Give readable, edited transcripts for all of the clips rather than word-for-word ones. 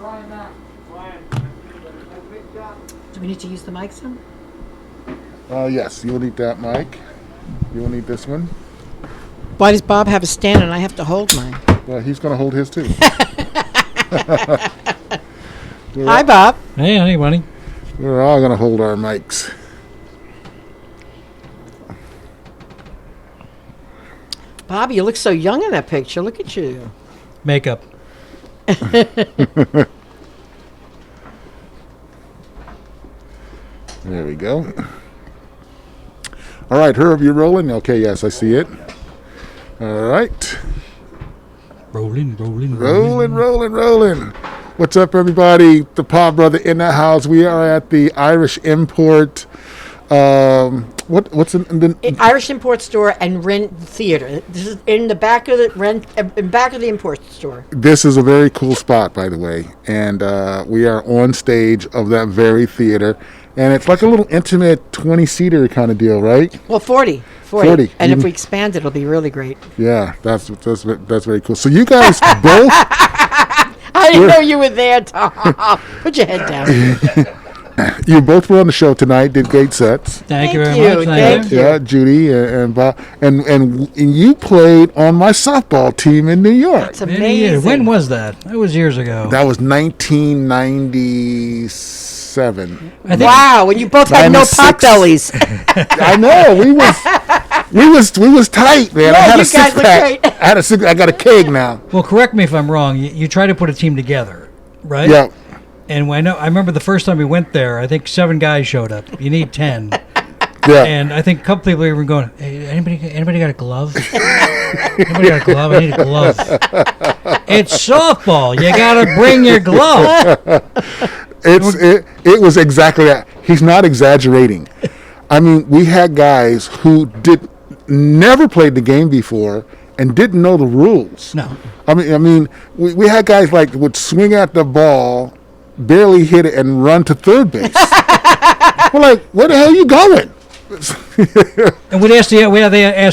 Do we need to use the mic some? Yes, you'll need that mic. You'll need this one. Why does Bob have a stand and I have to hold mine? Well, he's going to hold his too. Hi, Bob. Hey, buddy. We're all going to hold our mics. Bob, you look so young in that picture. Look at you. Makeup. There we go. All right, Herb, you rolling? Okay, yes, I see it. All right. Rolling. Rolling. What's up, everybody? The Pod Brother in the house. We are at the Irish Import. What's in the Irish Import Store and Rent Theater. This is in the back of the import store. This is a very cool spot, by the way, and we are on stage of that very theater, and it's like a little intimate 20-seater kind of deal, right? Well, 40. 40. And if we expand it, it'll be really great. Yeah, that's very cool. So you guys both. I didn't know you were there, Tom. Put your head down. You both were on the show tonight. Did great sets. Thank you very much. Thank you. Yeah, Judy and Bob, and you played on my softball team in New York. It's amazing. When was that? That was years ago. That was 1997. Wow, when you both had no 96. pot bellies. I know we was tight, man. Yeah, I had you a guys look six-pack. great. I got a keg now. Well, correct me if I'm wrong. You try to put a team together, right? Yeah. And I remember the first time we went there, I think 7 guys showed up. You need 10. Yeah. And I think a couple people were going, hey, anybody got a glove? Anybody got a glove? I need a glove. It's softball. You got to bring your glove. It was exactly that. He's not exaggerating. I mean, we had guys who never played the game before and didn't know the rules. No. I mean, we had guys like would swing at the ball, barely hit it, and run to third base. We're like, where the hell are you going? And they asked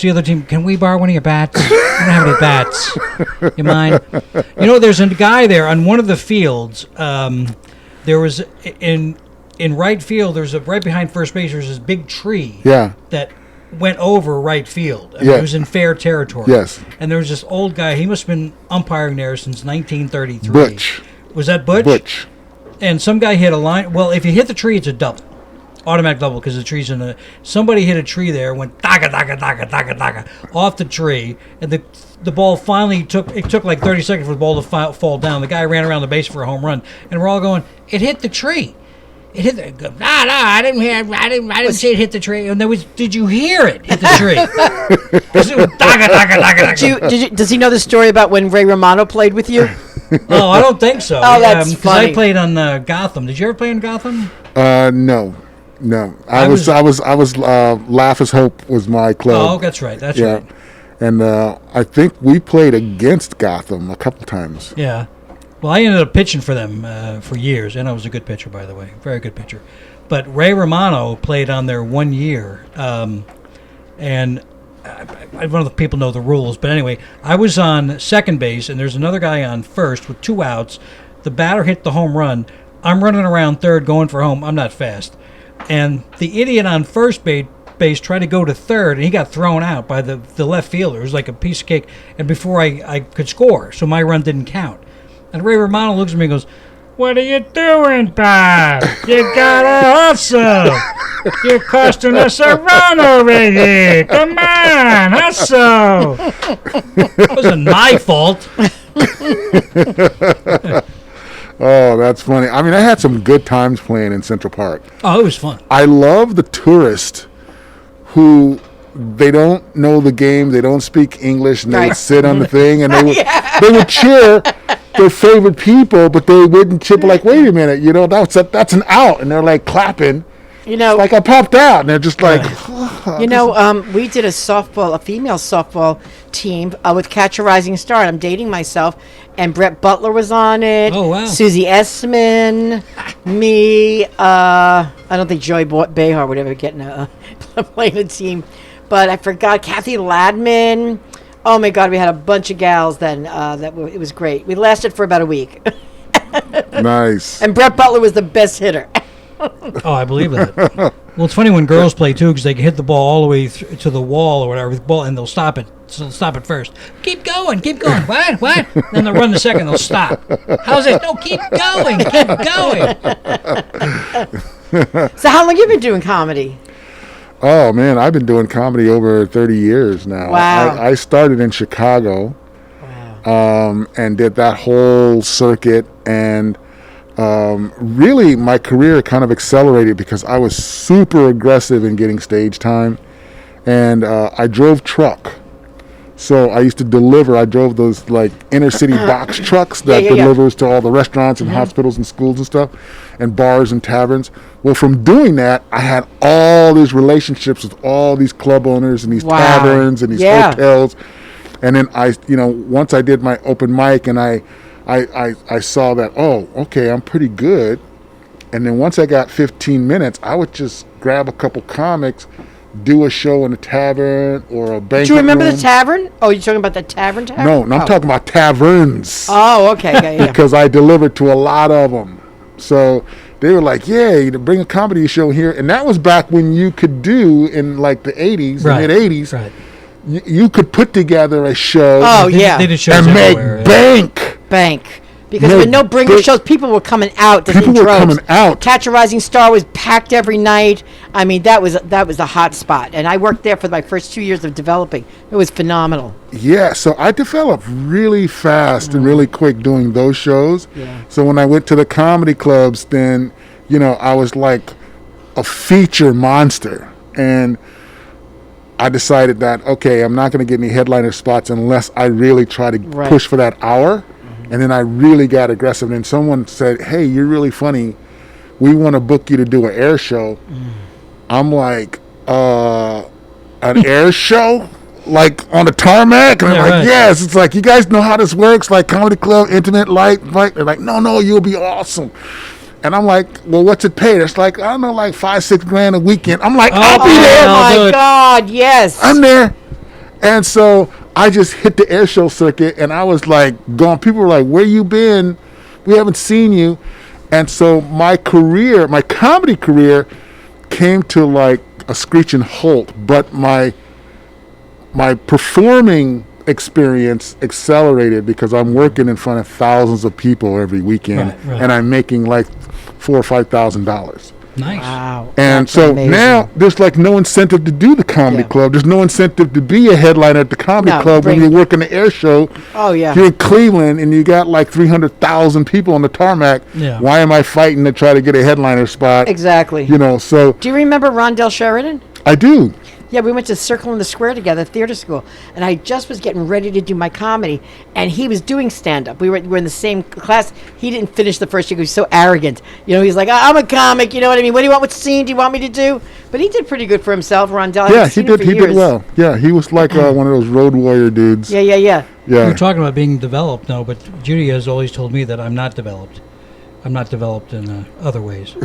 the other team, can we borrow one of your bats? We don't have any bats. You mind? There's a guy there on one of the fields. There was in right field. There's right behind first base. There's this big tree. Yeah. That went over right field. Yeah. It was in fair territory. Yes. And there was this old guy. He must have been umpiring there since 1933. Butch. Was that Butch? Butch. And some guy hit a line. Well, if you hit the tree, it's a double. Automatic double because the tree's in a... Somebody hit a tree there, went daga off the tree, and the ball finally took like 30 seconds for the ball to fall down. The guy ran around the base for a home run, and we're all going, it hit the tree. It hit the... No, I didn't see it hit the tree. And did you hear it hit the tree? Does he know the story about when Ray Romano played with you? Oh, I don't think so. Oh, that's funny. I played on Gotham. Did you ever play in Gotham? No. I was Laugh as Hope was my club. Oh, that's right. That's right. And I think we played against Gotham a couple times. Yeah. Well, I ended up pitching for them for years, and I was a good pitcher, by the way. Very good pitcher. But Ray Romano played on there 1 year, and I don't know if people know the rules, but anyway, I was on second base, and there's another guy on first with 2 outs. The batter hit the home run. I'm running around third going for home. I'm not fast. And the idiot on first base tried to go to third, and he got thrown out by the left fielder. It was like a piece of cake, and before I could score, so my run didn't count. And Ray Romano looks at me and goes, "What are you doing, Bob? You gotta hustle. You're costing us a run over here. Come on, hustle." It wasn't my fault. Oh, that's funny. I mean, I had some good times playing in Central Park. Oh, it was fun. I love the tourists who they don't know the game, they don't speak English, and they would sit on the thing, and they would cheer their favorite people, but they wouldn't chip like, wait a minute, that's an out, and they're like clapping. Like I popped out, and they're just like, we did a female softball team with Catch a Rising Star. And I'm dating myself, and Brett Butler was on it. Oh, wow. Susie Essman, me. I don't think Joy Behar would ever get playing a team, but I forgot Kathy Ladman. Oh my God, we had a bunch of gals then. It was great. We lasted for about a week. Nice. And Brett Butler was the best hitter. Oh, I believe that. Well, it's funny when girls play too, because they can hit the ball all the way to the wall or whatever, with the ball, and they'll stop it. So they'll stop it first. Keep going, keep going. What? What? Then they'll run the second. They'll stop. How's it? No, keep going, keep going. So how long you been doing comedy? Oh man, I've been doing comedy over 30 years now. Wow. I started in Chicago. Wow. And did that whole circuit, and really my career kind of accelerated because I was super aggressive in getting stage time, and I drove truck. So I used to deliver. I drove those like inner city box trucks that delivers to all the restaurants and hospitals and schools and stuff, and bars and taverns. Well, from doing that, I had all these relationships with all these club owners and these taverns and these hotels. And then once I did my open mic, and I saw that, oh, okay, I'm pretty good. And then once I got 15 minutes, I would just grab a couple comics, do a show in a tavern or a banquet Do you remember room. the tavern? Oh, you're talking about the tavern? No, I'm talking about taverns. Oh, okay. Yeah. Because I delivered to a lot of them. So they were like, yeah, bring a comedy show here. And that was back when you could do, in like the 80s, the mid-80s, Right. you could put together a show They did shows and make everywhere, bank. Because with no bringer shows, people were coming out. People were coming out. Catch a Rising Star was packed every night. I mean, that was a hot spot. And I worked there for my first 2 years of developing. It was phenomenal. Yeah, so I developed really fast and really quick doing those shows. Yeah. So when I went to the comedy clubs, then, I was like a feature monster. And I decided that, okay, I'm not going to get any headliner spots unless I really try to push for that hour. And then I really got aggressive. And someone said, hey, you're really funny. We want to book you to do an air show. I'm like, an air show? Like on the tarmac? And they're like, yes. It's like, you guys know how this works? Like comedy club, intimate, light. They're like, no, you'll be awesome. And I'm like, well, what's it paid? It's like, I don't know, like $5-6 grand a weekend. I'm like, I'll be there. Oh, my God, yes. I'm there. And so I just hit the air show circuit, and I was like gone. People were like, where you been? We haven't seen you. And so my comedy career came to like a screeching halt, but my performing experience accelerated because I'm working in front of thousands of people every weekend, and I'm making like $4,000 or $5,000. Nice. Wow. And so now there's like no incentive to do the comedy club. There's no incentive to be a headliner at the comedy club when you work in the air show. Oh, yeah. You're in Cleveland and you got like 300,000 people on the tarmac. Yeah. Why am I fighting to try to get a headliner spot? Exactly. So. Do you remember Rondell Sheridan? I do. Yeah, we went to Circle in the Square together, theater school, and I just was getting ready to do my comedy, and he was doing stand-up. We were in the same class. He didn't finish the first year because he was so arrogant. He's like, I'm a comic, you know what I mean? What do you want? What scene do you want me to do? But he did pretty good for himself, Rondell. Yeah, he did well. Yeah, he was like one of those road warrior dudes. Yeah. You're talking about being developed, no, but Judy has always told me that I'm not developed. I'm not developed in other ways.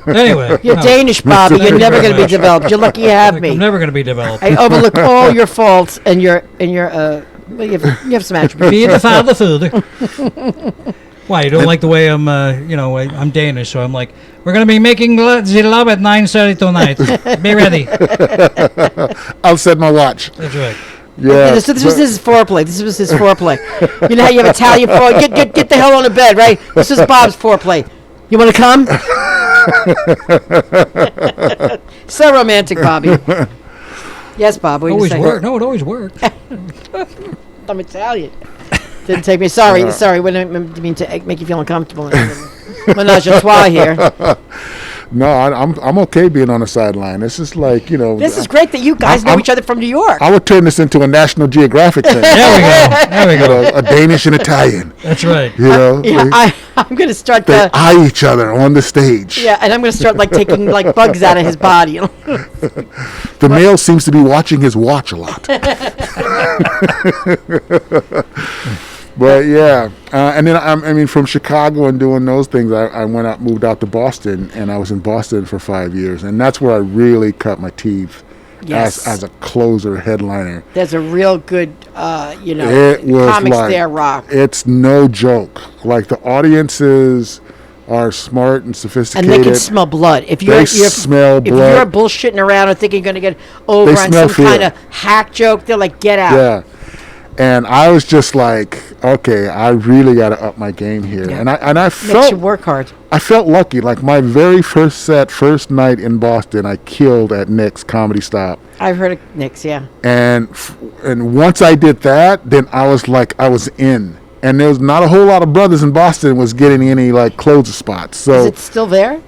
Anyway. You're Danish, Bobby. You're never going to be developed. You're lucky you have me. I'm never going to be developed. I overlook all your faults and your well, you have some attributes. Be the father food. Why, you don't like the way I'm, I'm Danish, so I'm like, we're going to be making the love at 9:30 tonight. Be ready. I'll set my watch. That's right. Yeah. So this was his foreplay. This was his foreplay. You know how you have Italian foreplay? Get the hell on the bed, right? This is Bob's foreplay. You want to come? So romantic, Bobby. Yes, Bob. What do you say? No, it always worked. I'm Italian. Didn't take me. Sorry. We didn't mean to make you feel uncomfortable. Menage a trois here. No, I'm okay being on the sideline. This is like, This is great that you guys know each other from New York. I would turn this into a National Geographic thing. There we go. A Danish and Italian. That's right. I'm going to start they eye each other on the stage. Yeah, and I'm going to start like taking like bugs out of his body. The male seems to be watching his watch a lot. But yeah, and then from Chicago and doing those things, I moved out to Boston, and I was in Boston for 5 years, and that's where I really cut my teeth Yes. as a closer headliner. There's a real good, It was comics like, there rock. It's no joke. Like, the audiences are smart and sophisticated. And they can smell blood. If They smell if blood. you're bullshitting around and thinking you're going to get over They on smell some fear. kind of hack joke, they're like, get out. Yeah. And I was just like, okay, I really got to up my game here. Yeah. And I Makes felt you work hard. I felt lucky. Like, my very first night in Boston, I killed at Nick's Comedy Stop. I've heard of Nick's, yeah. And once I did that, then I was like, I was in. And there was not a whole lot of brothers in Boston was getting any like closer spots. So Is it still there?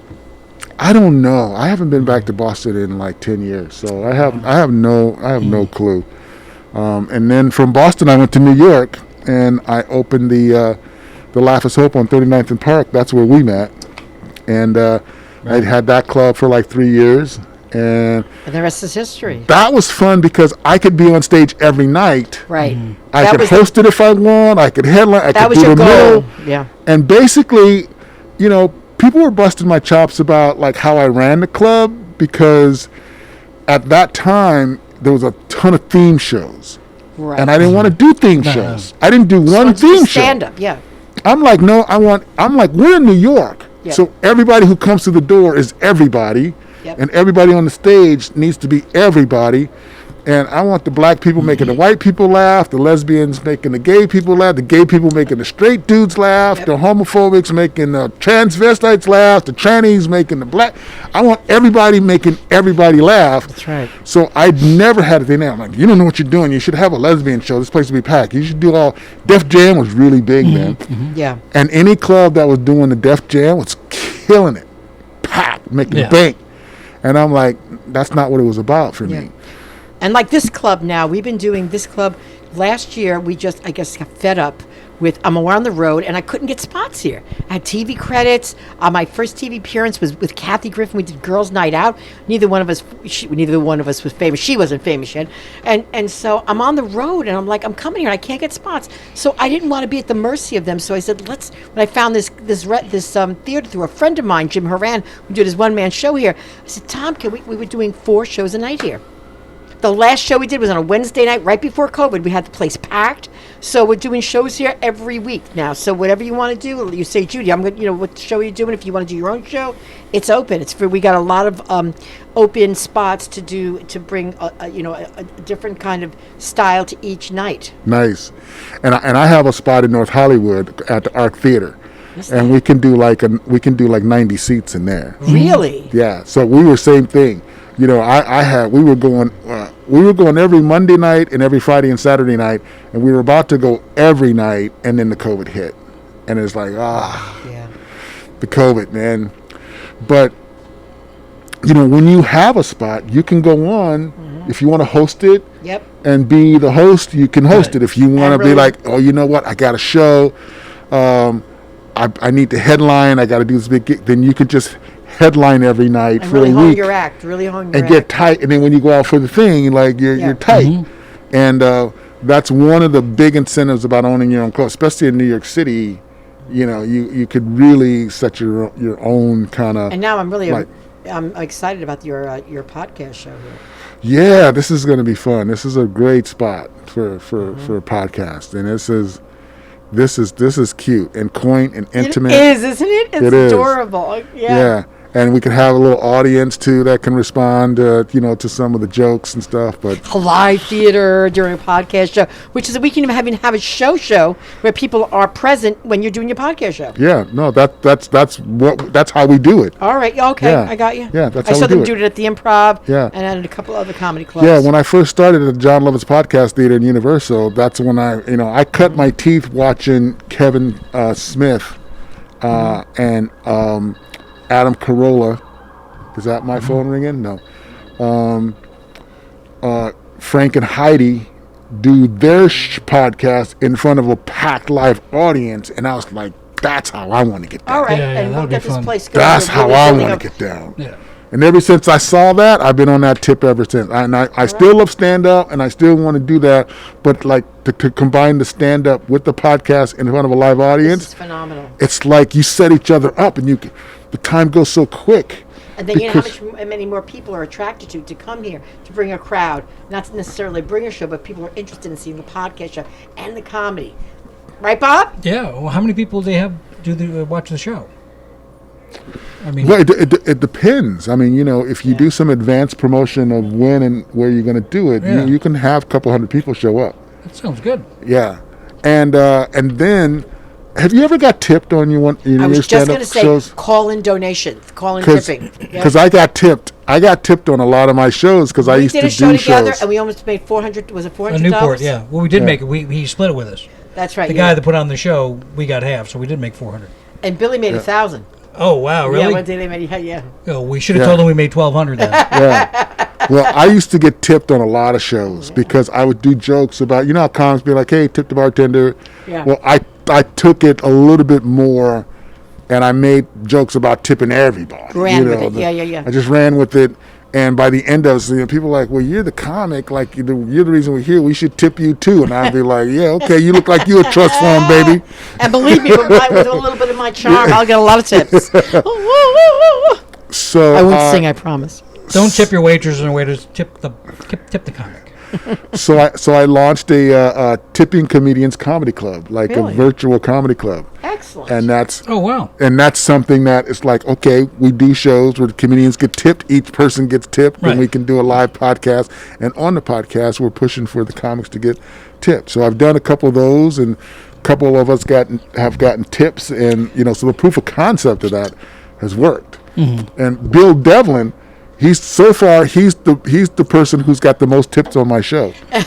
I don't know. I haven't been back to Boston in like 10 years, so I have no clue. And then from Boston, I went to New York, and I opened the Laugh is Hope on 39th and Park. That's where we met, and I had that club for like 3 years, and the rest is history. that was fun because I could be on stage every night. Right. I That could was host it if I want. I could headline. I That could was do your the goal. middle. Yeah. And basically, people were busting my chops about like how I ran the club, because at that time there was a ton of theme shows, Right. and I didn't want to do theme shows. I didn't do one theme show. Stand up, yeah. I'm like, no, I'm like, we're in New York, Yeah. so everybody who comes through the door is everybody, Yep. and everybody on the stage needs to be everybody. And I want the black people making the white people laugh, the lesbians making the gay people laugh, the gay people making the straight dudes laugh, Yep. the homophobics making the transvestites laugh, the trannies making the black. I want everybody making everybody laugh. That's right. So I never had a thing there. I'm like, you don't know what you're doing. You should have a lesbian show. This place would be packed. You should do all. Def Jam was really big then. Yeah. And any club that was doing the Def Jam was killing it. Packed, making Yeah. bank. And I'm like, that's not what it was about for me. And like this club now, we've been doing this club. Last year, we just, I guess, got fed up with, I'm around the road, and I couldn't get spots here. I had TV credits. My first TV appearance was with Kathy Griffin. We did Girls' Night Out. Neither one of us was famous. She wasn't famous yet. And so I'm on the road, and I'm like, I'm coming here, and I can't get spots. So I didn't want to be at the mercy of them. So I said, when I found this theater through a friend of mine, Jim Horan, who did his one-man show here, I said, Tom, we were doing 4 shows a night here. The last show we did was on a Wednesday night, right before COVID. We had the place packed, so we're doing shows here every week now. So whatever you want to do, you say, Judy, I'm going. What show are you doing? If you want to do your own show, it's open. It's free. We got a lot of open spots to bring a different kind of style to each night. Nice. And I have a spot in North Hollywood at the Arc Theater. And we can do like 90 seats in there. Really? Yeah. So we were same thing. We were going every Monday night and every Friday and Saturday night, and we were about to go every night, and then the COVID hit, and it's like Yeah. the COVID, man. But when you have a spot, you can go on. If you want to host it, Yep. and be the host, you can host Right. it. If you want to really- be like, oh, you know what, I got a show, I need to headline, I got to do this big gig, then you could just headline every night And for really a hone week your act. Really hone your and act. get tight. And then when you go out for the thing, like you're tight. And that's one of the big incentives about owning your own club, especially in New York City. You could really set your own kind of. And now I'm really like- I'm excited about your podcast show here. Yeah, this is going to be fun. This is a great spot for a podcast, and this is cute and quaint and intimate. It is, isn't it? It's It is. adorable. Yeah, and we could have a little audience too that can respond, to some of the jokes and stuff. But A live theater during a podcast show, which is that we can even have a show where people are present when you're doing your podcast show. yeah, no, that's how we do it. All right, okay, Yeah. I got you. Yeah, that's I how saw we do them it. do it at the Improv. Yeah. And at a couple other comedy clubs. Yeah, when I first started at John Lovitz Podcast Theater in Universal, that's when I cut my teeth watching Kevin Smith and Adam Carolla. Is that my phone ringing? No. Frank and Heidi do their podcast in front of a packed live audience, and I was like, that's how I want to get down. All right, Yeah, yeah, and that we'll would be get this fun. place going. That's We're how really I building want to up- get down. Yeah. And ever since I saw that, I've been on that tip ever since. I still love stand-up, and I still want to do that. But like to combine the stand-up with the podcast in front of a live This audience, is phenomenal. it's like you set each other up, and the time goes so quick. And then you know how Because- many more people are attracted to come here to bring a crowd, not to necessarily bring a show, but people are interested in seeing the podcast show and the comedy. Right, Bob? Yeah. Well, how many people do they have watch the show? I mean, Well, it depends. I mean, you know, if you do some advanced promotion of when and where you're going to do it, Yeah. you can have a couple hundred people show up. that sounds good. Yeah, and then, have you ever got tipped on your I your was just stand-up going to say, shows? call in donations, call in tipping. Yeah. Because I got tipped. I got tipped on a lot of my shows because I We used did to a show do together, shows. and we almost made 400. Was it $400? A Newport, yeah. Well, we did Yeah. make it. He split it with us. That's right. The yeah. guy that put on the show, we got half, so we did make 400. And Billy made 1,000. Oh wow, Yeah, really? one day they made. Yeah. Oh, we should have Yeah. told him we made 1,200 then. Yeah. Well, I used to get tipped on a lot of shows because I would do jokes about, you know how comics be like, hey, tip the bartender. Yeah. Well, I took it a little bit more and I made jokes about tipping everybody. Ran with it. Yeah. I just ran with it. And by the end of it, you know, people were like, well, you're the comic. Like, you're the reason we're here. We should tip you, too. And I'd be like, yeah, okay, you look like you a trust fund, baby. And believe me, with a little bit of my charm, I'll get a lot of tips. So I won't sing, I promise. Don't tip your waiters and waiters. Tip the comic. So I launched a tipping comedians comedy club, like Really? a virtual comedy club. Excellent. And that's Oh wow. something that it's like, okay, we do shows where the comedians get tipped, each person gets tipped, Right. and we can do a live podcast. And on the podcast, we're pushing for the comics to get tipped. So I've done a couple of those, and a couple of us have gotten tips, and you know, so the proof of concept of that has worked. Mm-hmm. And Bill Devlin, he's the person who's got the most tips on my show. I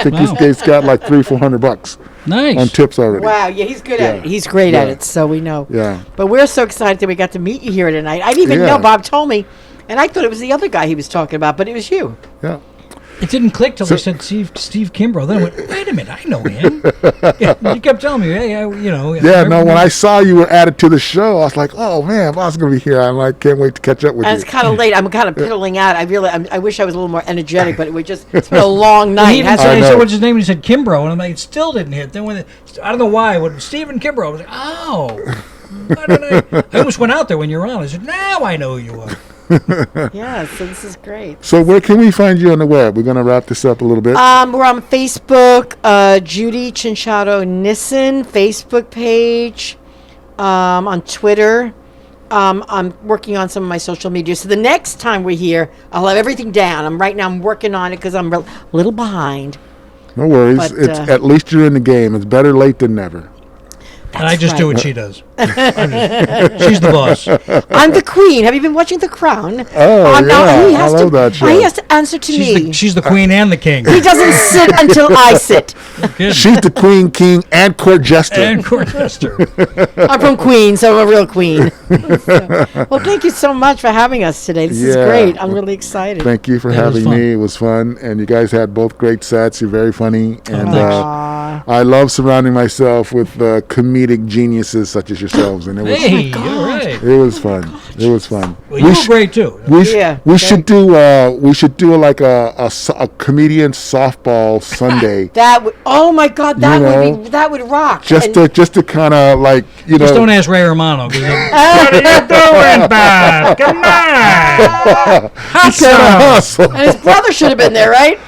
think Wow. he's got like $300-400 Nice. on tips already. Wow, yeah, he's good at Yeah. it. He's great at Yeah. it, so we know. Yeah. But we're so excited that we got to meet you here tonight. I didn't even Yeah. know. Bob told me, and I thought it was the other guy he was talking about, but it was you. Yeah. It didn't click till they said Steve Kimbrough. Then I went, wait a minute, I know him. Yeah, you kept telling me, hey, Yeah, no, when I saw you were added to the show, I was like, oh, man, Bob's going to be here. I'm like, can't wait to catch up with And you. it's kind of late. I'm kind of piddling out. I wish I was a little more energetic, but it's been a long night. He even hasn't said, it? he said, know. what's his name? And he said Kimbrough, and I'm like, it still didn't hit. Then when I don't know why, when Stephen Kimbrough, I was like, oh, why did I almost went out there when you were on. I said, now I know who you are. Yeah, so this is great. So where can we find you on the web? We're going to wrap this up a little bit. We're on Facebook, Judy Chinchado Nissen Facebook page, on Twitter. I'm working on some of my social media. So the next time we're here, I'll have everything down. Right now I'm working on it because I'm a little behind. No worries. but, It's at least you're in the game. It's better late than never. And I just right. do what she does. She's the boss. I'm the queen. Have you been watching The Crown? Oh, no, yeah. he has I love to, that show. He has to answer to me. She's the queen and the king. He doesn't sit until I sit. Good. She's the queen, king, and court jester. And court jester. I'm from Queens, so I'm a real queen. Well, thank you so much for having us today. This is Yeah. great. I'm really excited. Thank you for That was having fun. me. It was fun. And you guys had both great sets. You're very funny. And thanks. Aw. I love surrounding myself with comedic geniuses such as yourselves. And it was Hey, you're right. it was fun. It was fun. Well, you were great too. Yeah, we okay. should do like a comedian softball Sunday. That would. Oh my God, that You would know, be. That would rock. just And- to kind of like, you Just know. don't ask Ray Romano. 'Cause what are you doing, Bob? Come on. Hustle. hustle. and his brother should have been there, right?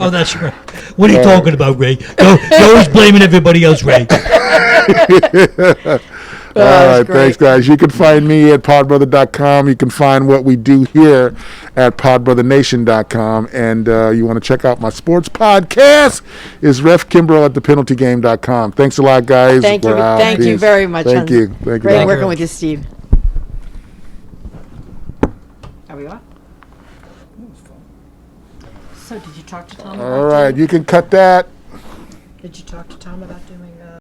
Oh, that's right. What are you talking about, Ray? You're always blaming everybody else, Ray. All right, great. thanks, guys. You can find me at podbrother.com. You can find what we do here at podbrothernation.com. And you want to check out my sports podcast is Ref Kimbrough at thepenaltygame.com. Thanks a lot, guys. Thank you. We're out. Thank you Peace. very much. Thank hon. you. Thank you. Great Doc. working with you, Steve. Are we on? So, did you talk to Tom? All right, you can cut that. Did you talk to Tom about doing?